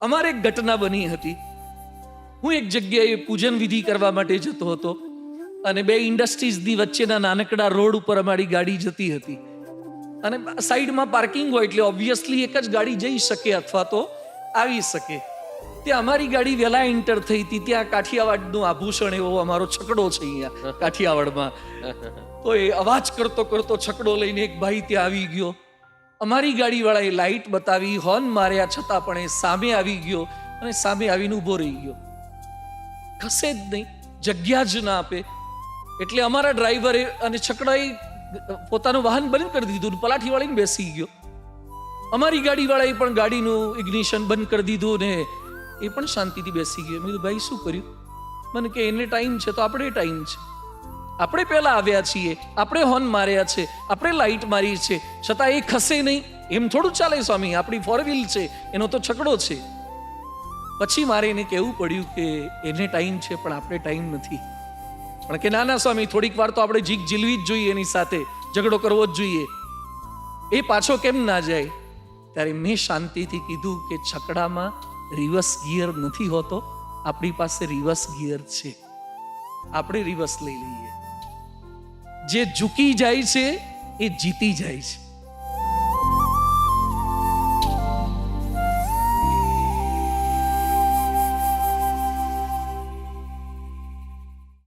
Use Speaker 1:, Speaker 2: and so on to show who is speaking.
Speaker 1: અમારે એક ઘટના બની હતી. હું એક જગ્યાએ પૂજન વિધિ કરવા માટે જતો હતો અને બે ઇન્ડસ્ટ્રીઝની વચ્ચેના નાનકડા રોડ ઉપર અમારી ગાડી જતી હતી અને સાઈડમાં પાર્કિંગ હોય એટલે ઓબ્વિયસલી એક જ ગાડી જઈ શકે અથવા તો આવી શકે. ત્યાં અમારી ગાડી વહેલા એન્ટર થઈ હતી. ત્યાં કાઠિયાવાડનું આભૂષણ એવો અમારો છકડો છે અહીંયા કાઠિયાવાડમાં. તો એ અવાજ કરતો કરતો છકડો લઈને એક ભાઈ ત્યાં આવી ગયો. અમારી ગાડીવાળાએ લાઇટ બતાવી, હોર્ન માર્યા, છતાં પણ એ સામે આવી ગયો અને સામે આવીને ઊભો રહી ગયો. ખસે જ નહીં, જગ્યા જ ના આપે. એટલે અમારા ડ્રાઈવરે અને છકડાએ પોતાનું વાહન બંધ કરી દીધું, પલાઠી વાળીને બેસી ગયો. અમારી ગાડીવાળાએ પણ ગાડીનું ઇગ્નિશન બંધ કરી દીધું ને એ પણ શાંતિથી બેસી ગયો. મેં કીધું ભાઈ શું કર્યું? મને કે એને ટાઈમ છે તો આપણે ટાઈમ છે, આપણે પહેલા આવ્યા છીએ, આપણે હોર્ન માર્યા છે, આપણે લાઇટ મારી છે, છતાં એ ખસે નહીં. એમ થોડું ચાલે સ્વામી, આપણી ફોર વ્હીલ છે, એનો તો છકડો છે. પછી મારે એને કહેવું પડ્યું કે એને ટાઈમ છે પણ આપણે ટાઈમ નથી. પણ કે ના ના સ્વામી, થોડીક વાર તો આપણે જીક જીલવી જ જોઈએ, એની સાથે ઝઘડો કરવો જ જોઈએ. એ પાછો કેમ ના જાય? ત્યારે મેં શાંતિથી કીધું કે છકડામાં રિવર્સ ગિયર નથી હોતો, આપણી પાસે રિવર્સ ગિયર છે, આપણે રિવર્સ લઈ લઈએ. જે ઝૂકી જાય છે એ જીતી જાય છે.